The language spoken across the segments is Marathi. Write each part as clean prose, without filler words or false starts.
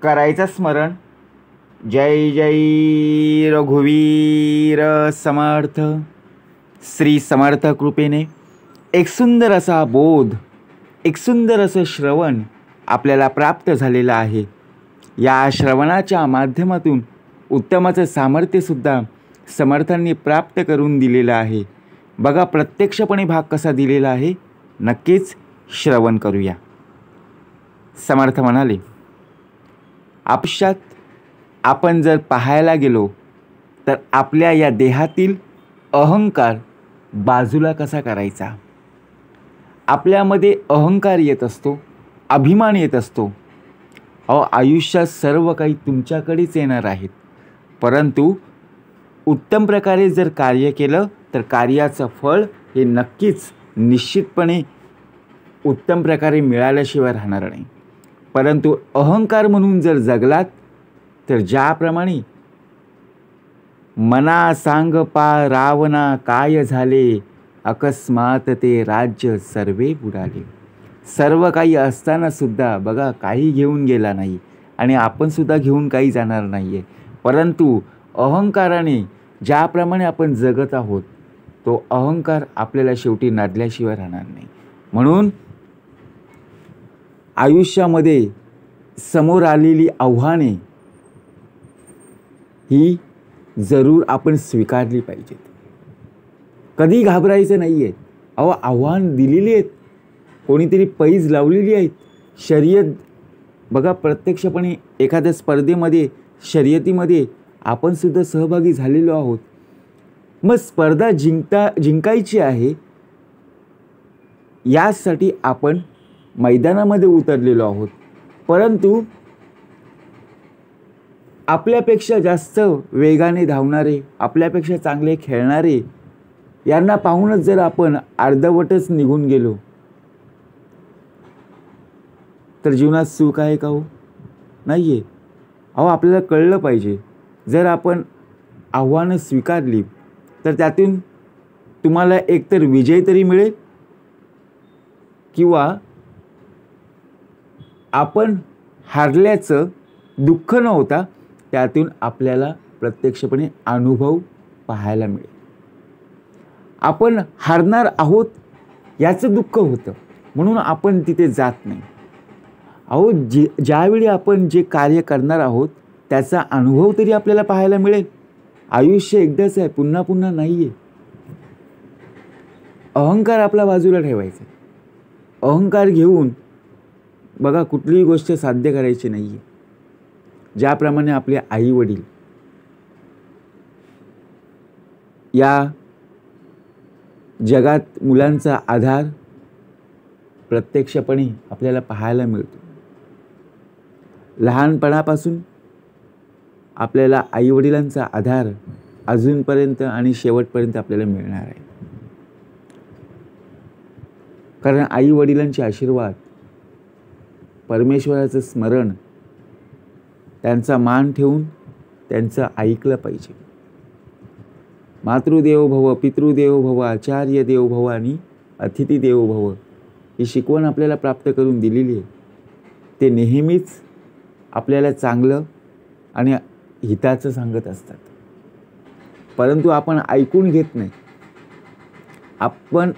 करायचं स्मरण. जय जय रघुवीर समर्थ. श्री समर्थ कृपेने एक सुंदर असा बोध, एक सुंदर असं श्रवण आपल्याला प्राप्त झालेलं आहे. या श्रवणाच्या माध्यमातून उत्तमाचं सामर्थ्यसुद्धा समर्थांनी प्राप्त करून दिलेलं आहे. बघा प्रत्यक्षपणे भाग कसा दिलेला आहे, नक्कीच श्रवण करूया. समर्थ म्हणाले, आयुष्यात आपण जर पाहायला गेलो तर आपल्या या देहातील अहंकार बाजूला कसा करायचा. आपल्यामध्ये अहंकार येत असतो, अभिमान येत असतो. आयुष्यात सर्व काही तुमच्याकडेच येणार आहेत, परंतु उत्तम प्रकारे जर कार्य केलं तर कार्याचं फळ हे नक्कीच निश्चितपणे उत्तम प्रकारे मिळाल्याशिवाय राहणार नाही. परंतु अहंकार म्हणून जर जगलात तर ज्याप्रमाणे मना सांग पा रावणा काय झाले, अकस्मात ते राज्य सर्वे बुडाले. सर्व काही असताना सुद्धा बघा काही घेऊन गेला नाही आणि आपण सुद्धा घेऊन काही जाणार नाही आहे. परंतु अहंकाराने ज्याप्रमाणे आपण जगत आहोत तो अहंकार आपल्याला शेवटी नादल्याशिवाय राहणार नाही. म्हणून आयुष्यामध्ये समोर आलेली आव्हाने ही जरूर आपण स्वीकारली पाहिजेत. कधी घाबरायचं नाही आहे. आव्हान दिलेली आहेत, कोणीतरी पैज लावलेली आहेत. शर्यत बघा, प्रत्यक्षपणे एखाद्या स्पर्धेमध्ये शर्यतीमध्ये आपण सुद्धा सहभागी झालेलो आहोत. मग स्पर्धा जिंकायची आहे यासाठी आपण मैदानामध्ये उतरलेलो आहोत. परंतु आपल्यापेक्षा जास्त वेगाने धावणारे, आपल्यापेक्षा चांगले खेळणारे यांना पाहूनच जर आपण अर्धवटच निघून गेलो तर जीवनात सुख आहे का? हो, नाही आहे. आपल्याला कळलं पाहिजे, जर आपण आव्हानं स्वीकारली तर त्यातून तुम्हाला एकतर विजय तरी मिळेल किंवा आपण हारल्याचं दुःख न होता त्यातून आपल्याला प्रत्यक्षपणे अनुभव पाहायला मिळेल. आपण हारणार आहोत याचं दुःख होतं म्हणून आपण तिथे जात नाही. ज्यावेळी आपण जे कार्य करणार आहोत त्याचा अनुभव तरी आपल्याला पाहायला मिळेल. आयुष्य एकदाच आहे, पुन्हा पुन्हा नाही आहे. अहंकार आपला बाजूला ठेवायचा. अहंकार घेऊन बघा कुठलीही गोष्ट साध्य करायची नाही आहे. ज्याप्रमाणे आपले आई वडील या जगात मुलांचा आधार प्रत्यक्षपणे आपल्याला पाहायला मिळतो. लहानपणापासून आपल्याला आईवडिलांचा आधार अजूनपर्यंत आणि शेवटपर्यंत आपल्याला मिळणार आहे. कारण आईवडिलांचे आशीर्वाद, परमेश्वराचं स्मरण, त्यांचा मान ठेवून त्यांचं ऐकलं पाहिजे. मातृदेवो भव, पितृदेवो भव, आचार्य देवो भव आणि अतिथी देवो भव ही शिकवण आपल्याला प्राप्त करून दिलेली आहे. ते नेहमीच आपल्याला चांगलं आणि हिताचं सांगत असतात, परंतु आपण ऐकून घेत नाही. आपण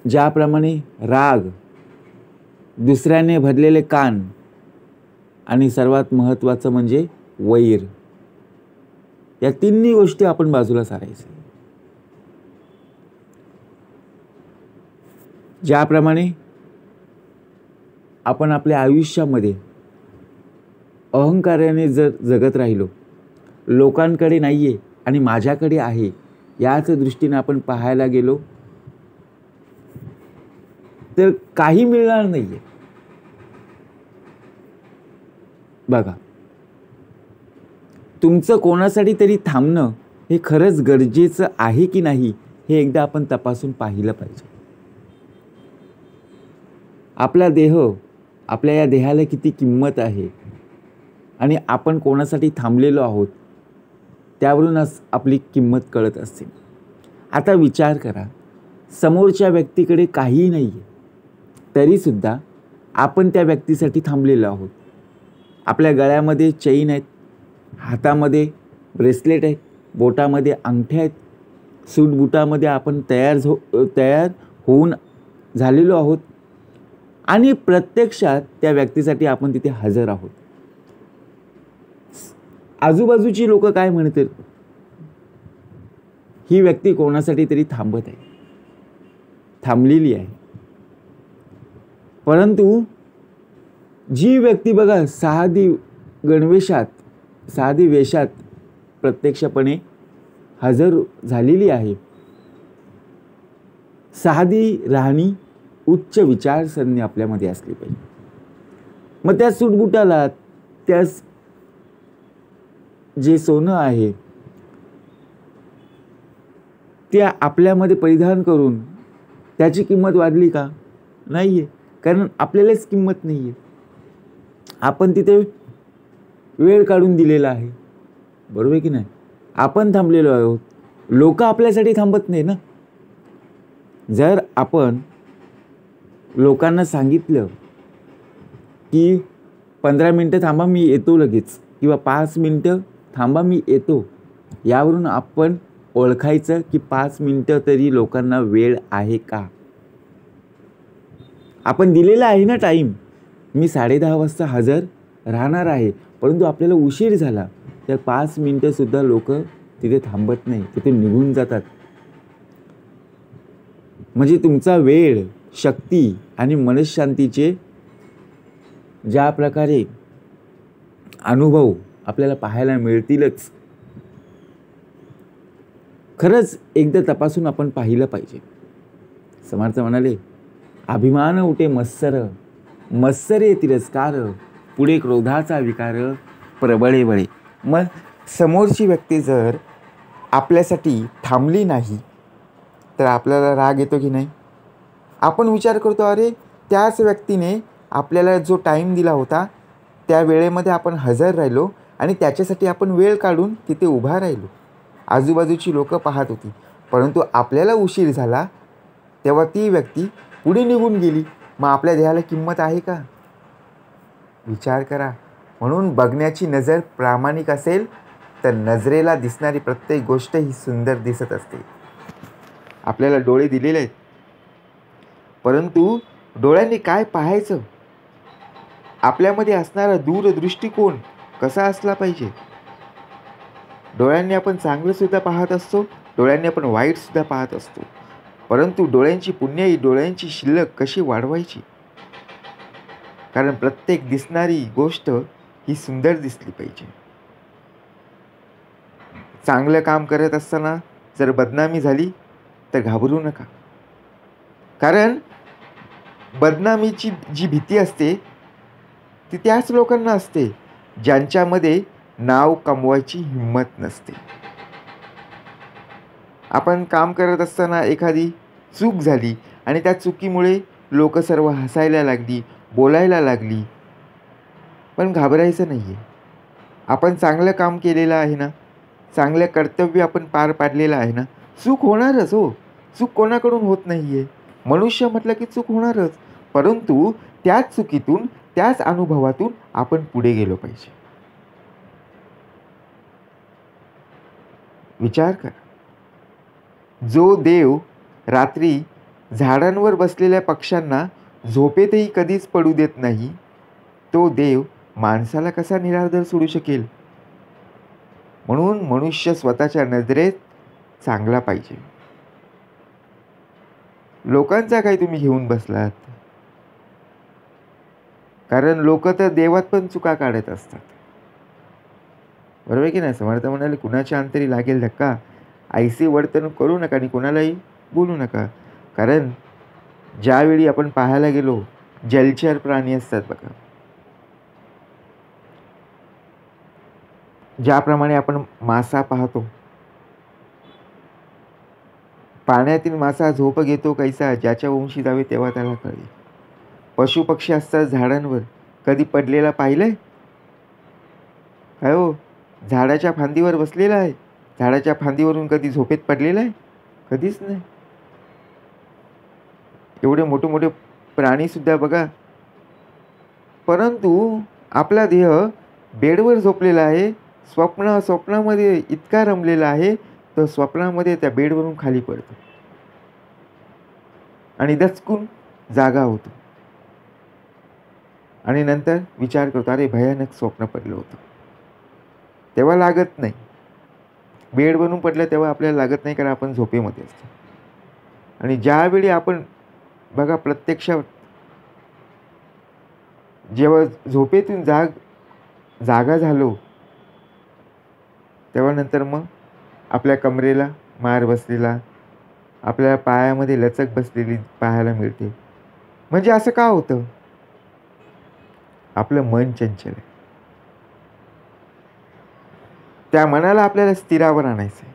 ज्याप्रमाणे राग, दुसऱ्याने भरलेले कान आणि सर्वात महत्त्वाचं म्हणजे वैर, या तिन्ही गोष्टी आपण बाजूला सारायच्या. ज्याप्रमाणे आपण आपल्या आयुष्यामध्ये अहंकाराने जर जगत राहिलो, लोकांकडे नाही आहे आणि माझ्याकडे आहे याच दृष्टीने आपण पाहायला गेलो तर काही मिळणार नाही आहे. बघा, तुमचं कोणासाठी तरी थांबणं हे खरंच गरजेचं आहे की नाही हे एकदा आपण तपासून पाहिलं पाहिजे. आपला देह, आपल्या या देहाला किती किंमत आहे आणि आपण कोणासाठी थांबलेलो आहोत त्यावरूनच आपली किंमत कळत असते. आता विचार करा, समोरच्या व्यक्तीकडे काहीही नाही आहे तरीसुद्धा आपण त्या व्यक्तीसाठी थांबलेलो आहोत. आपल्या गळ्यामध्ये चैन आहेत, हातामध्ये ब्रेसलेट आहेत, बोटामध्ये अंगठ्या आहेत, सूटबुटामध्ये आपण तयार होऊन झालेलो आहोत आणि प्रत्यक्षात त्या व्यक्तीसाठी आपण तिथे हजर आहोत. आजूबाजूची लोक काय म्हणतील, ही व्यक्ती कोणासाठी तरी थांबत आहे, थांबलेली आहे. परंतु जी व्यक्ती बघा साधी गणवेशात, साधी वेशात प्रत्यक्षपणे हजर झालेली आहे, साधी राहणी, उच्च विचारसरणी आपल्यामध्ये असली पाहिजे. मग त्या सूटबुटाला, त्या जे सोनं आहे ते आपल्यामध्ये परिधान करून त्याची किंमत वाढली का? नाही आहे, कारण आपल्यालाच किंमत नाही आहे. आपण तिथे वेळ काढून दिलेला आहे, बरोबर की नाही? आपण थांबलेलो आहोत, लोक आपल्यासाठी थांबत नाही ना. जर आपण लोकांना सांगितलं की 15 मिनटं थांबा मी येतो लगेच, किंवा 5 मिनटं थांबा मी येतो, यावरून आपण ओळखायचं की 5 मिनटं तरी लोकांना वेळ आहे का? आपण दिलेला आहे ना टाईम, मी 10:30 वाजता हजर राहणार आहे, परंतु आपल्याला उशीर झाला तर 5 मिनटंसुद्धा लोक तिथे थांबत नाही, तिथे निघून जातात. म्हणजे तुमचा वेळ, शक्ती आणि मनशांतीचे ज्या प्रकारे अनुभव आपल्याला पाहायला मिळतीलच, खरंच एकदा तपासून आपण पाहिलं पाहिजे. समर्थ म्हणाले, अभिमान उठे मत्सर, मत्सरे तिरस्कार, पुढे क्रोधाचा विकार, प्रबळे बळे. मग समोरची व्यक्ती जर आपल्यासाठी थांबली नाही तर आपल्याला राग येतो की नाही? आपण विचार करतो, अरे त्याच व्यक्तीने आपल्याला जो टाईम दिला होता त्या वेळेमध्ये आपण हजर राहिलो आणि त्याच्यासाठी आपण वेळ काढून तिथे उभा राहिलो. आजूबाजूची लोकं पाहत होती, परंतु आपल्याला उशीर झाला तेव्हा ती व्यक्ती पुढे निघून गेली. मग आपल्या देहाला किंमत आहे का? विचार करा. म्हणून बघण्याची नजर प्रामाणिक असेल तर नजरेला दिसणारी प्रत्येक गोष्ट ही सुंदर दिसत असते. आपल्याला डोळे दिलेले आहेत, परंतु डोळ्यांनी काय पाहायचं? आपल्यामध्ये असणारा दूरदृष्टिकोन कसा असला पाहिजे? डोळ्यांनी आपण चांगलं सुद्धा पाहत असतो, डोळ्यांनी आपण वाईट सुद्धा पाहत असतो, परंतु डोळ्यांची पुण्याई, डोळ्यांची शिल्लक कशी वाढवायची? कारण प्रत्येक दिसणारी गोष्ट ही सुंदर दिसली पाहिजे. चांगलं काम करत असताना जर बदनामी झाली तर घाबरू नका, कारण बदनामीची जी भीती असते ती त्याच लोकांना असते ज्यांच्यामध्ये नाव कमवायची हिंमत नसते. आपण काम करत असताना एखादी चूक झाली आणि त्या चुकीमुळे लोक सर्व हसायला लागली, बोलायला लागली, पण घाबरायचं नाही आहे. आपण चांगलं काम केलेलं आहे ना, चांगलं कर्तव्य आपण पार पाडलेलं आहे ना. चूक होणारच हो, चूक कोणाकडून होत नाही आहे. मनुष्य म्हटलं की चूक होणारच, परंतु त्याच चुकीतून, त्याच अनुभवातून आपण पुढे गेलो पाहिजे. विचार करा, जो देव रात्री झाडांवर बसलेल्या पक्ष्यांना झोपेतही कधीच पडू देत नाही, तो देव माणसाला कसा निराधार सोडू शकेल? म्हणून मनुष्य स्वतःच्या नजरेत चांगला पाहिजे. लोकांचा काय तुम्ही घेऊन बसलात? कारण लोक तर देवात पण चुका काढत असतात, बरोबर की नाही? समर्थ म्हणाले, कुणाच्या अंतरी लागेल धक्का, ऐसी वर्तणूक करू नका आणि कोणालाही बोलू नका. कारण ज्यावेळी आपण पाहायला गेलो, जलचर प्राणी असतात बघा, ज्याप्रमाणे आपण मासा पाहतो, पाण्यातील मासा झोप घेतो कैसा, ज्याच्या वंशी जावे तेव्हा त्याला कळेल. पशुपक्षी असतात झाडांवर, कधी पडलेला पाहिलंय काय हो? झाडाच्या फांदीवर बसलेला आहे, झाडाच्या फांदीवरून कधी झोपेत पडलेला आहे? कधीच नाही. एवढे मोठे मोठे प्राणीसुद्धा बघा, परंतु आपला देह बेडवर झोपलेला आहे, स्वप्नामध्ये इतका रमलेला आहे, तो स्वप्नामध्ये त्या बेडवरून खाली पडतो आणि दचकून जागा होतो आणि नंतर विचार करतो, अरे भयानक स्वप्न पडलं होतं. तेव्हा लागत नाही. बेडवरून पडलं तेव्हा आपल्याला लागत नाही, कारण आपण झोपेमध्ये असतो. आणि ज्यावेळी आपण बघा प्रत्यक्षात जेव्हा झोपेतून जागा झालो, तेव्हा नंतर मग आपल्या कमरेला मार बसलेला, आपल्या पायामध्ये लचक बसलेली पाहायला मिळते. म्हणजे असं का होतं? आपलं मन चंचल आहे. त्या मनाला आपल्याला स्थिरावर आणायचं आहे.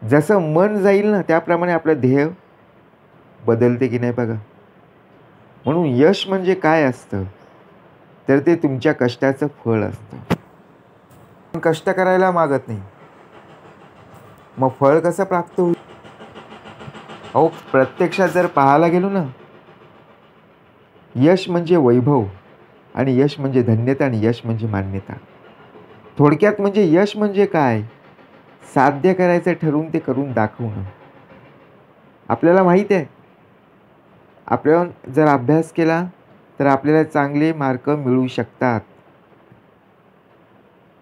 जसं मन जाईल ना, त्याप्रमाणे आपलं ध्येय बदलते की नाही बघा. म्हणून यश म्हणजे काय असतं, तर ते तुमच्या कष्टाचं फळ असतं. कष्ट करायला मागत नाही, मग फळ कसं प्राप्त होईल? अहो, प्रत्यक्षात जर पाहायला गेलो ना, यश म्हणजे वैभव, आणि यश म्हणजे धन्यता, आणि यश म्हणजे मान्यता. थोडक्यात म्हणजे यश म्हणजे काय? साध्य करायचं ठरवून ते करून दाखवणं. आपल्याला माहीत आहे, आपण जर अभ्यास केला तर आपल्याला चांगले मार्क मिळू शकतात.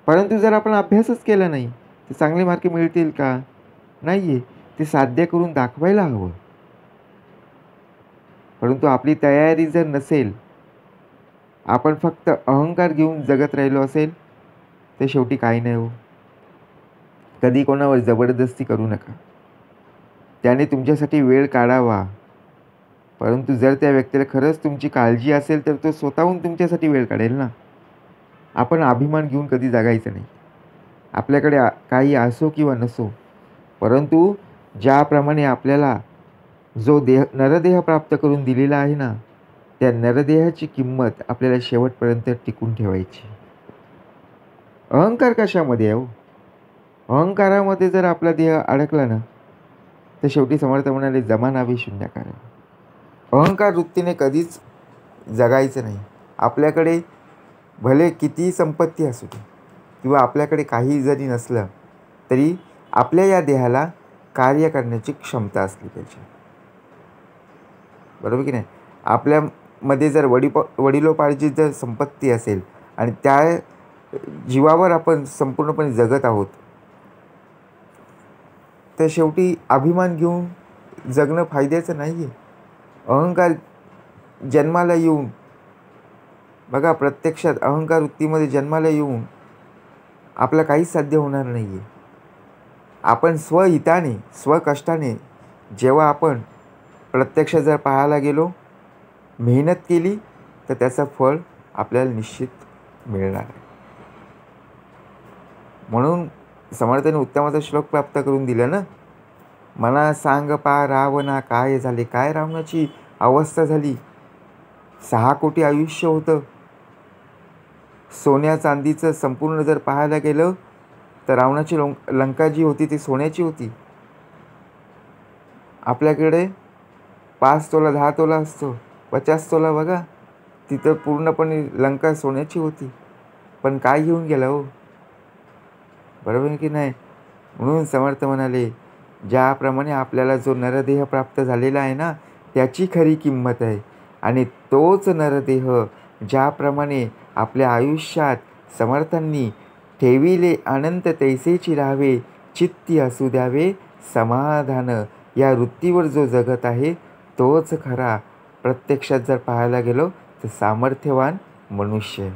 परंतु जर आपण अभ्यासच केला नाही तर चांगले मार्क मिळतील का? नाही आहे. ते साध्य करून दाखवायला हवं. परंतु आपली तयारी जर नसेल, आपण फक्त अहंकार घेऊन जगत राहिलो असेल, तर शेवटी काही नाही हो. कधी कोणावर जबरदस्ती करू नका. त्याने तुमच्यासाठी वेळ काढावा, परंतु जर त्या व्यक्तीला खरंच तुमची काळजी असेल तर तो स्वतःहून तुमच्यासाठी वेळ काढेल ना. आपण अभिमान घेऊन कधी जगायचं नाही. आपल्याकडे काही असो किंवा नसो, परंतु ज्याप्रमाणे आपल्याला जो नरदेह प्राप्त करून दिलेला आहे ना, त्या नरदेहाची किंमत आपल्याला शेवटपर्यंत टिकून ठेवायची. अहंकार कशामध्ये आहे हो? अहंकारामध्ये जर आपला देह अडकला ना, तर शेवटी समर्थ म्हणाले, जमानावे शून्याकार. अहंकार वृत्तीने कधीच जगायचं नाही. आपल्याकडे भले कितीही संपत्ती असू दे, किंवा आपल्याकडे काही जरी नसलं तरी आपल्या या देहाला कार्य करण्याची क्षमता असली पाहिजे. बरोबर की नाही? आपल्यामध्ये जर वडिलोपार्जित जर संपत्ती असेल आणि त्या जीवावर आपण संपूर्णपणे जगत आहोत, तर शेवटी अभिमान घेऊन जगणं फायद्याचं नाही आहे. अहंकार जन्माला येऊन बघा, प्रत्यक्षात अहंकार वृत्तीमध्ये जन्माला येऊन आपलं काहीच साध्य होणार नाही आहे. आपण स्वहिताने, स्वकष्टाने जेव्हा आपण प्रत्यक्षात जर पाहायला गेलो, मेहनत केली, तर त्याचं फळ आपल्याला निश्चित मिळणार आहे. म्हणून समर्थाने उत्तमाचा श्लोक प्राप्त करून दिला ना, मना सांग पा रावणा काय झाले. काय रावणाची अवस्था झाली. 6 कोटी आयुष्य होतं. सोन्या चांदीचं संपूर्ण जर पाहायला गेलं तर रावणाची लंका जी होती ती सोन्याची होती. आपल्याकडे 5 तोला 10 तोला असतो, 50 तोला बघा, तिथं पूर्णपणे लंका सोन्याची होती. पण काय घेऊन गेला हो? बरोबर आहे की नाही? म्हणून समर्थ म्हणाले, ज्याप्रमाणे आपल्याला जो नरदेह प्राप्त झालेला आहे ना, त्याची खरी किंमत आहे. आणि तोच नरदेह ज्याप्रमाणे आपल्या आयुष्यात समर्थांनी ठेविले अनंत तैसेची राहावे, चित्ती असू द्यावे समाधान, या वृत्तीवर जो जगत आहे तोच खरा प्रत्यक्षात जर पाहायला गेलो तर सामर्थ्यवान मनुष्य.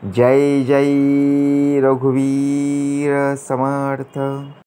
जय जय रघुवीर समर्थ.